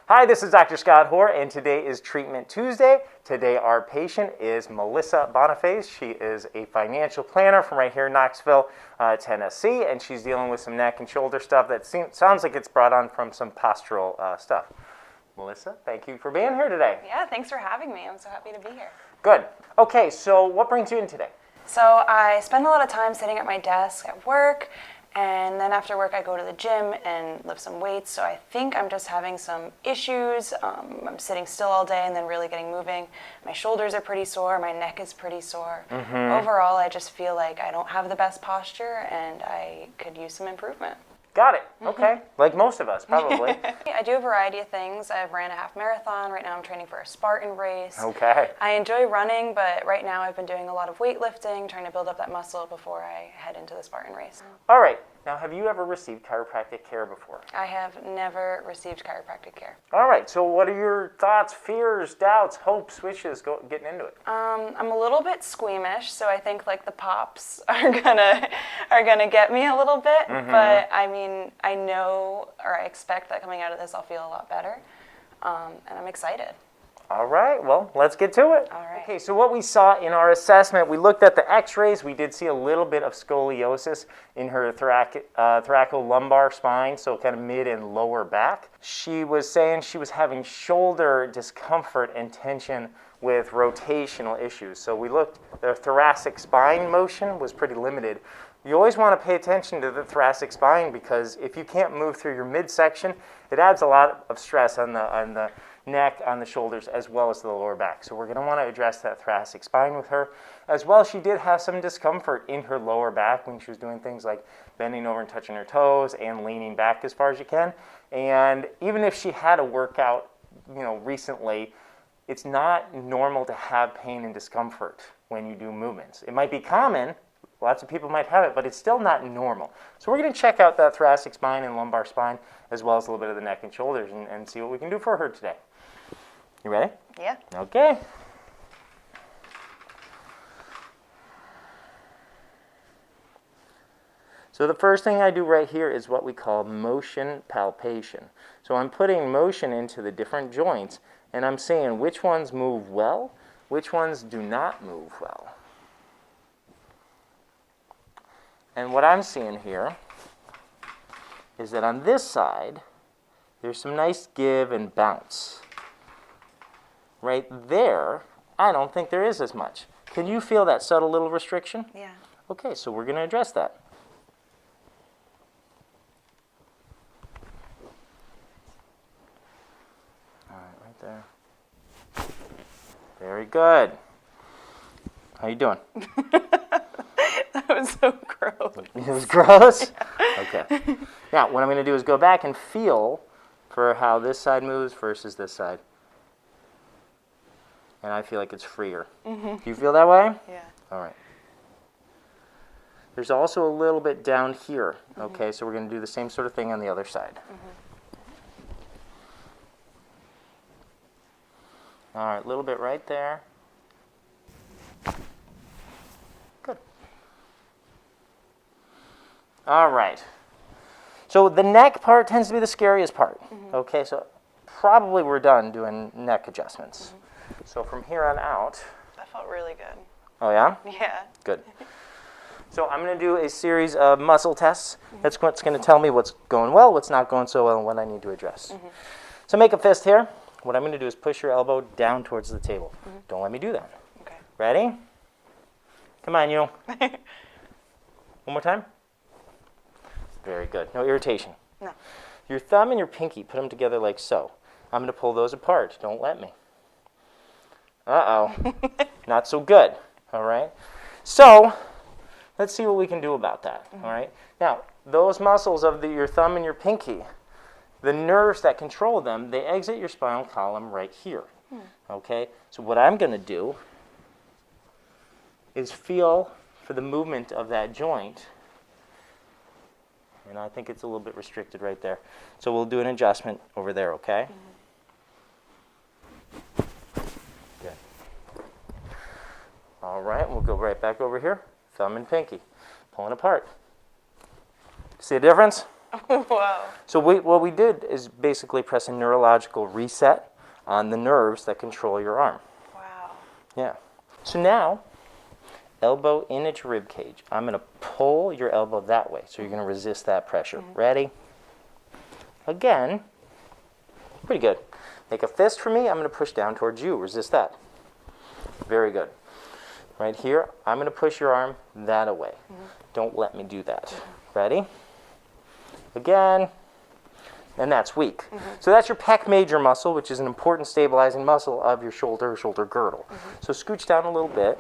Hi, this is Dr. Scott Hoar, and today is Treatment Tuesday. Today our patient is Melissa Boniface. She is a financial planner from right here in Knoxville, Tennessee, and she's dealing with some neck and shoulder stuff that sounds like it's brought on from some postural stuff. Melissa, thank you for being here today. Yeah, thanks for having me. I'm so happy to be here. Good. Okay, so what brings you in today? So I spend a lot of time sitting at my desk at work, and then after work I go to the gym and lift some weights. So I think I'm just having some issues. I'm sitting still all day and then really getting moving. My shoulders are pretty sore, my neck is pretty sore. Overall, I just feel like I don't have the best posture and I could use some improvement. Got it. Okay. Like most of us, probably. I do a variety of things. I've ran a half marathon. Right now I'm training for a Spartan race. Okay. I enjoy running, but right now I've been doing a lot of weightlifting, trying to build up that muscle before I head into the Spartan race. All right. Now, have you ever received chiropractic care before? I have never received chiropractic care. All right. So what are your thoughts, fears, doubts, hopes, wishes getting into it? I'm a little bit squeamish, so I think like the pops are gonna get me a little bit. But I mean, I know or I expect that coming out of this I'll feel a lot better, and I'm excited. All right, well, let's get to it. All right. Okay, so what we saw in our assessment, we looked at the x-rays. We did see a little bit of scoliosis in her thoracolumbar spine, so kind of mid and lower back. She was saying she was having shoulder discomfort and tension with rotational issues. So we looked, the thoracic spine motion was pretty limited. You always want to pay attention to the thoracic spine because if you can't move through your midsection, it adds a lot of stress on the neck, on the shoulders, as well as the lower back. So we're going to want to address that thoracic spine with her. As well, she did have some discomfort in her lower back when she was doing things like bending over and touching her toes and leaning back as far as you can. And even if she had a workout, recently, it's not normal to have pain and discomfort when you do movements. It might be common. Lots of people might have it, but it's still not normal. So we're going to check out that thoracic spine and lumbar spine, as well as a little bit of the neck and shoulders, and see what we can do for her today. You ready? Yeah. Okay. So the first thing I do right here is what we call motion palpation. So I'm putting motion into the different joints, and I'm seeing which ones move well, which ones do not move well. And what I'm seeing here is that on this side, there's some nice give and bounce. Right there, I don't think there is as much. Can you feel that subtle little restriction? Yeah. Okay, so we're going to address that. All right there. Very good. How you doing? That was so gross. It was gross? Okay. Now, what I'm going to do is go back and feel for how this side moves versus this side. And I feel like it's freer. Do you feel that way? Yeah. All right. There's also a little bit down here. Okay, so we're going to do the same sort of thing on the other side. All right, a little bit right there. Good. All right. So the neck part tends to be the scariest part. Okay, so probably we're done doing neck adjustments. So from here on out. That felt really good. Oh, yeah? Yeah. Good. So I'm going to do a series of muscle tests. That's what's going to tell me what's going well, what's not going so well, and what I need to address. So make a fist here. What I'm going to do is push your elbow down towards the table. Don't let me do that. Okay. Ready? Come on, you. One more time. Very good. No irritation. No. Your thumb and your pinky, put them together like so. I'm going to pull those apart. Don't let me. Uh-oh. Not so good. All right? So let's see what we can do about that. All right? Now, those muscles of your thumb and your pinky, the nerves that control them, they exit your spinal column right here. Okay? So what I'm going to do is feel for the movement of that joint. And I think it's a little bit restricted right there. So we'll do an adjustment over there, okay? Good. All right, we'll go right back over here. Thumb and pinky, pulling apart. See a difference? Whoa. So what we did is basically press a neurological reset on the nerves that control your arm. Wow. Yeah. So now, elbow in at your rib cage. I'm going to pull your elbow that way, so you're going to resist that pressure. Ready? Again. Pretty good. Make a fist for me. I'm going to push down towards you. Resist that. Very good. Right here, I'm going to push your arm that away. Don't let me do that. Ready? Again. And that's weak. So that's your pec major muscle, which is an important stabilizing muscle of your shoulder girdle. So scooch down a little bit.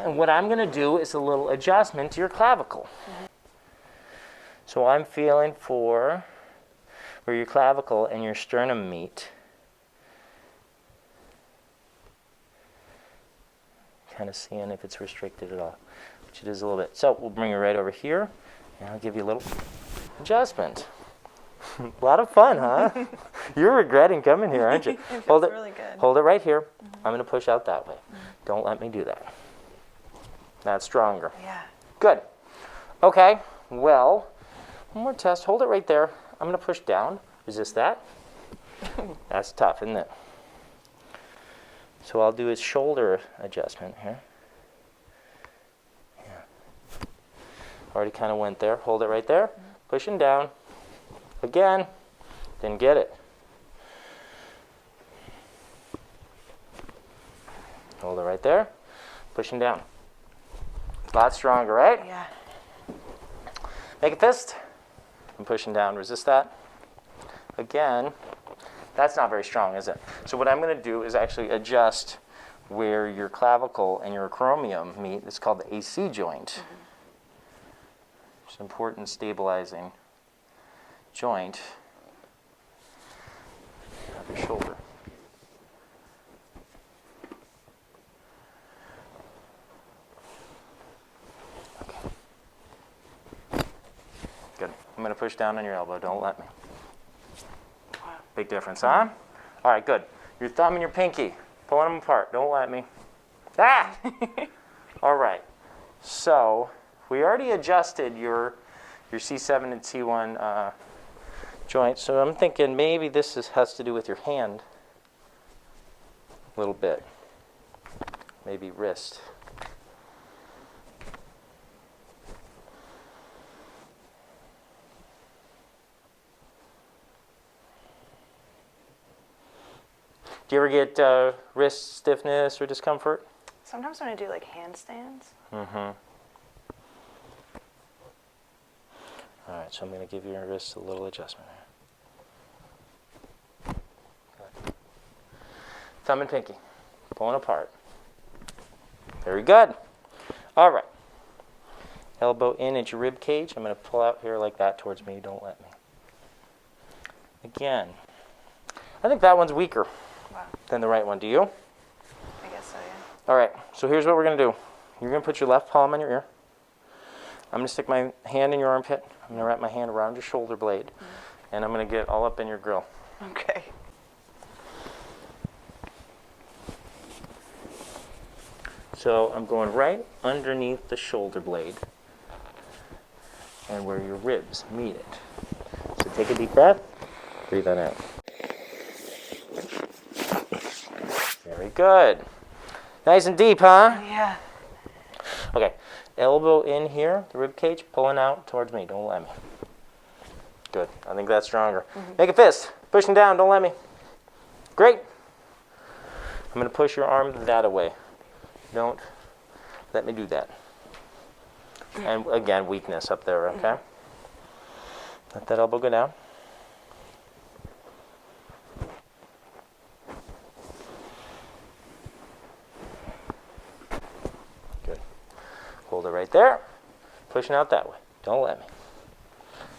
And what I'm going to do is a little adjustment to your clavicle. So I'm feeling for where your clavicle and your sternum meet. Kind of seeing if it's restricted at all, which it is a little bit. So we'll bring it right over here, and I'll give you a little adjustment. A lot of fun, huh? You're regretting coming here, aren't you? It feels really good. Hold it right here. I'm going to push out that way. Don't let me do that. That's stronger. Yeah. Good. Okay, well, one more test. Hold it right there. I'm going to push down. Resist that. That's tough, isn't it? So I'll do a shoulder adjustment here. Yeah. Already kind of went there. Hold it right there. Pushing down. Again. Didn't get it. Hold it right there. Pushing down. A lot stronger, right? Yeah. Make a fist. I'm pushing down. Resist that. Again. That's not very strong, is it? So what I'm going to do is actually adjust where your clavicle and your acromion meet. It's called the AC joint. It's an important stabilizing joint of your shoulder. Okay. Good. I'm going to push down on your elbow. Don't let me. Big difference, huh? All right, good. Your thumb and your pinky, pulling them apart. Don't let me. Ah! All right. So we already adjusted your C7 and C1 joint. So I'm thinking maybe this has to do with your hand a little bit. Maybe wrist. Do you ever get wrist stiffness or discomfort? Sometimes when I do like handstands. All right, so I'm going to give your wrist a little adjustment here. Good. Thumb and pinky, pulling apart. Very good. All right. Elbow in at your rib cage. I'm going to pull out here like that towards me. Don't let me. Again. I think that one's weaker than the right one. Do you? I guess so, yeah. All right, so here's what we're going to do. You're going to put your left palm on your ear. I'm going to stick my hand in your armpit. I'm going to wrap my hand around your shoulder blade. And I'm going to get all up in your grill. Okay. So I'm going right underneath the shoulder blade and where your ribs meet it. So take a deep breath. Breathe that out. Very good. Nice and deep, huh? Yeah. Okay. Elbow in here, the rib cage, pulling out towards me. Don't let me. Good. I think that's stronger. Make a fist. Pushing down. Don't let me. Great. I'm going to push your arm that away. Don't let me do that. And again, weakness up there, okay? Let that elbow go down. Good. Hold it right there. Pushing out that way. Don't let me.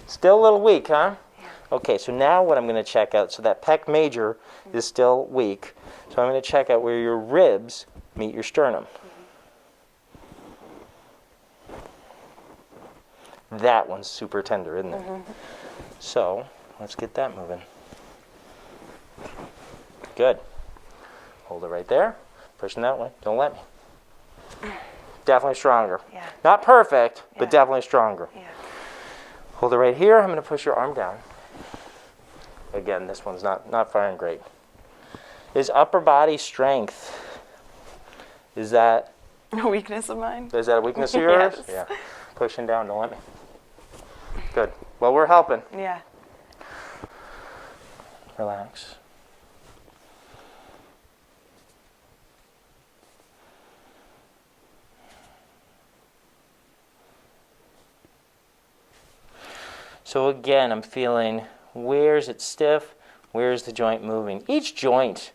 Still a little weak, huh? Yeah. Okay, so now what I'm going to check out, so that pec major is still weak. So I'm going to check out where your ribs meet your sternum. That one's super tender, isn't it? So let's get that moving. Good. Hold it right there. Pushing that way. Don't let me. Definitely stronger. Yeah. Not perfect, but Yeah. definitely stronger. Yeah. Hold it right here. I'm going to push your arm down. Again, this one's not firing great. Is upper body strength, is that A weakness of mine? Is that a weakness of yours? Yes. Yeah. Pushing down, don't let me. Good. Well, we're helping. Yeah. Relax. So again, I'm feeling, where's it stiff? Where's the joint moving? Each joint,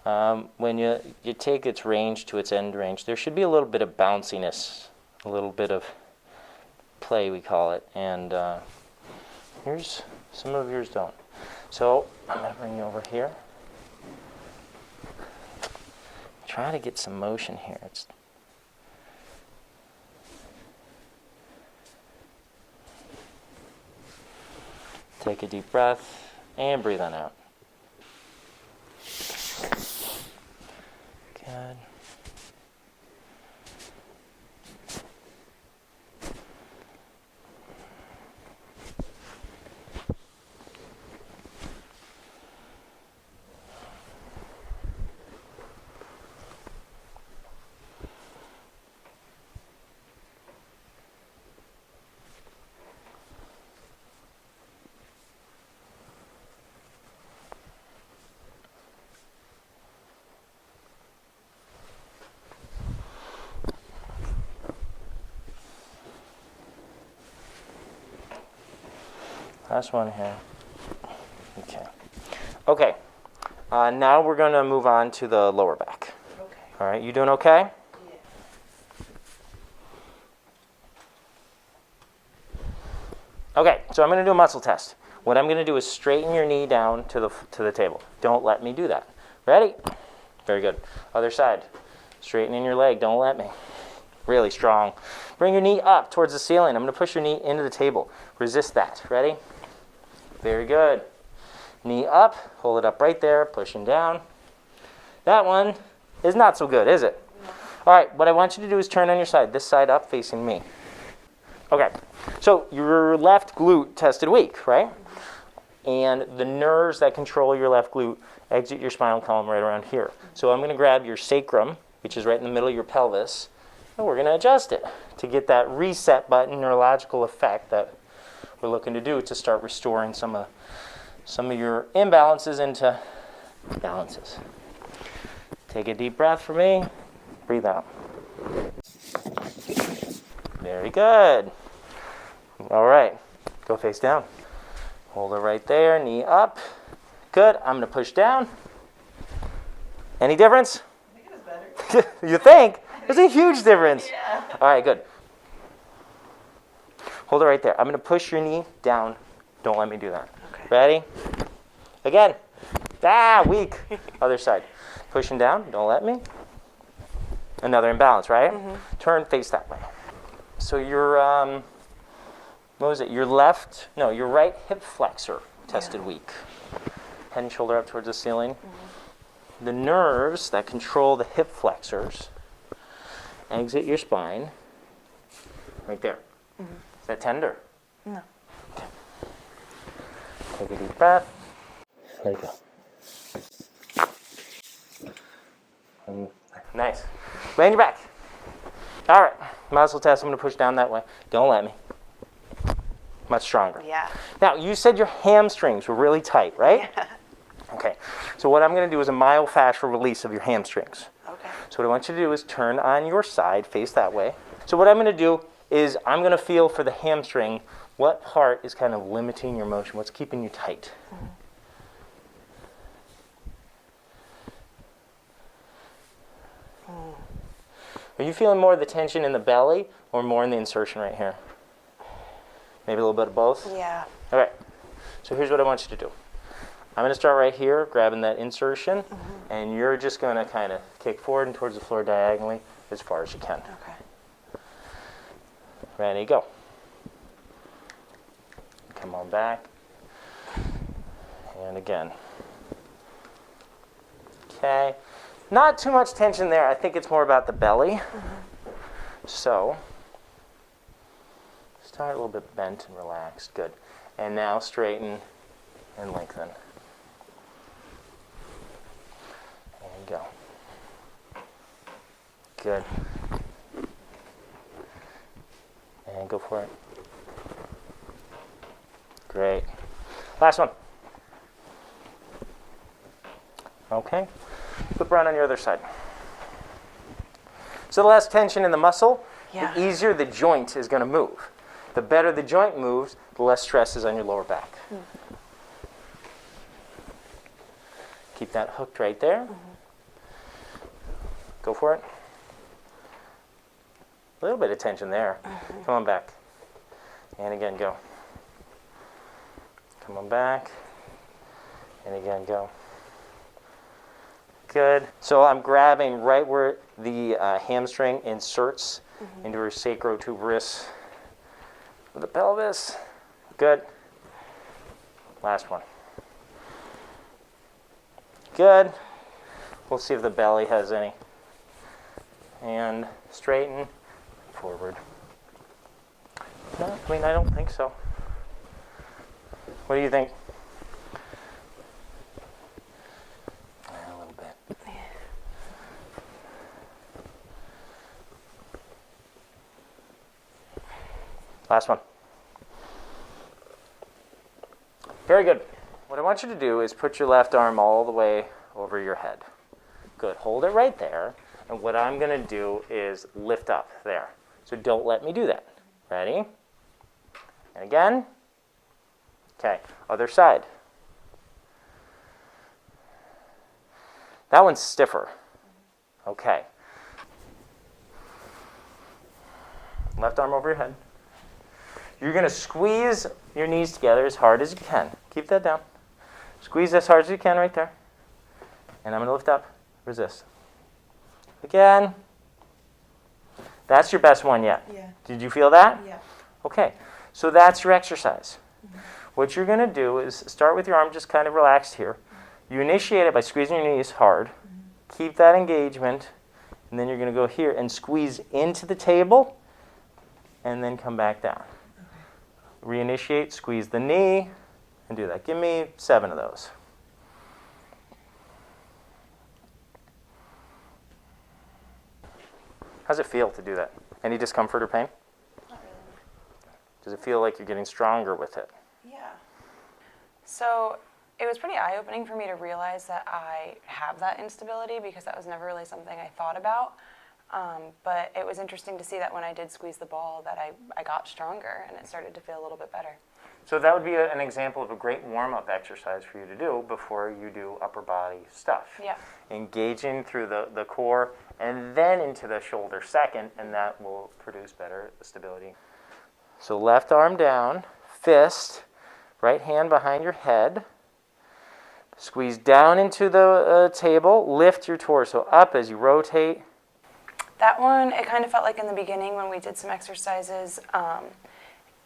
when you take its range to its end range, there should be a little bit of bounciness, a little bit of play, we call it. And here's, some of yours don't. So I'm going to bring you over here. Try to get some motion here. Take a deep breath and breathe on out. Good. Last one here. Okay. Okay. Now we're going to move on to the lower back. Okay. All right. You doing okay? Yeah. Okay. So I'm going to do a muscle test. What I'm going to do is straighten your knee down to the table. Don't let me do that. Ready? Very good. Other side. Straightening your leg. Don't let me. Really strong. Bring your knee up towards the ceiling. I'm going to push your knee into the table. Resist that. Ready? Very good. Knee up. Hold it up right there. Pushing down. That one is not so good, is it? No. All right. What I want you to do is turn on your side. This side up facing me. Okay. So your left glute tested weak, right? And the nerves that control your left glute exit your spinal column right around here. So I'm going to grab your sacrum, which is right in the middle of your pelvis, and we're going to adjust it to get that reset button neurological effect that we're looking to do to start restoring some of your imbalances into balances. Take a deep breath for me. Breathe out. Very good. All right. Go face down. Hold it right there. Knee up. Good. I'm going to push down. Any difference? I think it was better. You think? There's a huge difference. Yeah. All right, good. Hold it right there. I'm going to push your knee down. Don't let me do that. Okay. Ready? Again. Weak. Other side. Pushing down. Don't let me. Another imbalance, right? Mm-hmm. Turn, face that way. So your, what was it? Your right hip flexor tested weak. Head and shoulder up towards the ceiling. Mm-hmm. The nerves that control the hip flexors exit your spine right there. Mm-hmm. Is that tender? No. Okay. Take a deep breath. Let it go. Nice. Lay on your back. All right. Muscle test. I'm going to push down that way. Don't let me. Much stronger. Yeah. Now, you said your hamstrings were really tight, right? Yeah. Okay. So what I'm going to do is a myofascial release of your hamstrings. Okay. So what I want you to do is turn on your side, face that way. So what I'm going to do is I'm going to feel for the hamstring what part is kind of limiting your motion, what's keeping you tight. Mm-hmm. Are you feeling more of the tension in the belly or more in the insertion right here? Maybe a little bit of both? Yeah. All right. So here's what I want you to do. I'm going to start right here, grabbing that insertion, mm-hmm. and you're just going to kind of kick forward and towards the floor diagonally as far as you can. Okay. Ready, go. Come on back. And again. Okay. Not too much tension there. I think it's more about the belly. Mm-hmm. So, just Sorry, a little bit bent and relaxed. Good. And now straighten and lengthen. There you go. Good. And go for it. Great. Last one. Okay. Flip around on your other side. So the less tension in the muscle, the easier the joint is going to move. The better the joint moves, the less stress is on your lower back. Mm-hmm. Keep that hooked right there. Mm-hmm. Go for it. A little bit of tension there. Mm-hmm. Come on back. And again, go. Come on back. And again, go. Good. So I'm grabbing right where the hamstring inserts into her sacrotuberous of the pelvis. Good. Last one. Good. We'll see if the belly has any. And straighten forward. No, I mean, I don't think so. What do you think? A little bit. Last one. Very good. What I want you to do is put your left arm all the way over your head. Good. Hold it right there. And what I'm going to do is lift up there. So don't let me do that. Ready? And again. Okay. Other side. That one's stiffer. Okay. Left arm over your head. You're going to squeeze your knees together as hard as you can. Keep that down. Squeeze as hard as you can right there. And I'm going to lift up. Resist. Again. That's your best one yet. Yeah. Did you feel that? Yeah. Okay. So that's your exercise. Mm-hmm. What you're going to do is start with your arm just kind of relaxed here. You initiate it by squeezing your knees hard. Mm-hmm. Keep that engagement. And then you're going to go here and squeeze into the table. And then come back down. Reinitiate, squeeze the knee, and do that. Give me 7 of those. How's it feel to do that? Any discomfort or pain? Not really. Does it feel like you're getting stronger with it? Yeah. So it was pretty eye-opening for me to realize that I have that instability because that was never really something I thought about. But it was interesting to see that when I did squeeze the ball that I got stronger and it started to feel a little bit better. So that would be an example of a great warm-up exercise for you to do before you do upper body stuff. Yeah. Engaging through the core and then into the shoulder second, and that will produce better stability. So left arm down, fist, right hand behind your head. Squeeze down into the table, lift your torso up as you rotate. That one, it kind of felt like in the beginning when we did some exercises,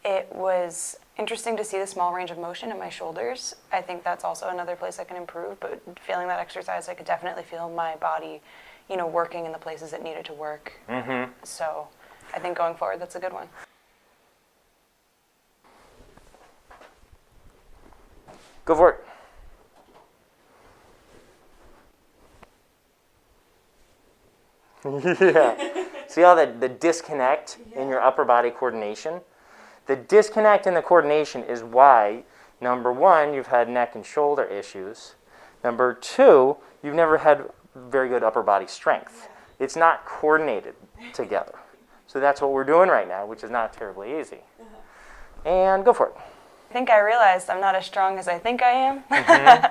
it was interesting to see the small range of motion in my shoulders. I think that's also another place I can improve, but feeling that exercise, I could definitely feel my body, working in the places it needed to work. Mm-hmm. So I think going forward, that's a good one. Go for it. Yeah. See how the disconnect in your upper body coordination? The disconnect in the coordination is why, number 1, you've had neck and shoulder issues. Number 2, you've never had very good upper body strength. It's not coordinated together. So that's what we're doing right now, which is not terribly easy. And go for it. I think I realized I'm not as strong as I think I am. Mm-hmm.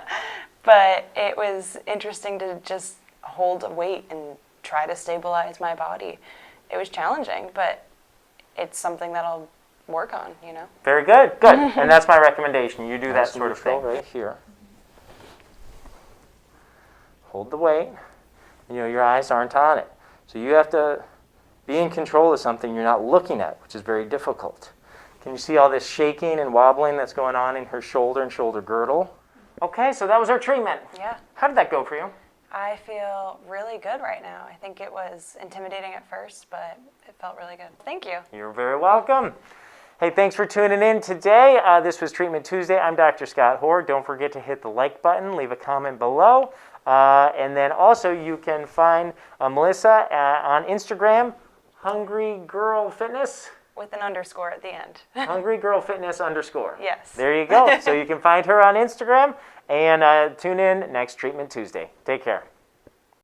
But it was interesting to just hold a weight and try to stabilize my body. It was challenging, but it's something that I'll work on, Very good, good. And that's my recommendation. You do that sort of thing right here. Hold the weight. Your eyes aren't on it. So you have to be in control of something you're not looking at, which is very difficult. Can you see all this shaking and wobbling that's going on in her shoulder and shoulder girdle? Okay, so that was our treatment. Yeah. How did that go for you? I feel really good right now. I think it was intimidating at first, but it felt really good. Thank you. You're very welcome. Hey, thanks for tuning in today. This was Treatment Tuesday. I'm Dr. Scott Hoar. Don't forget to hit the like button, leave a comment below. And then also you can find Melissa on Instagram, Hungry Girl Fitness. With an underscore at the end. Hungry Girl Fitness _ Yes. There you go. So you can find her on Instagram and tune in next Treatment Tuesday. Take care.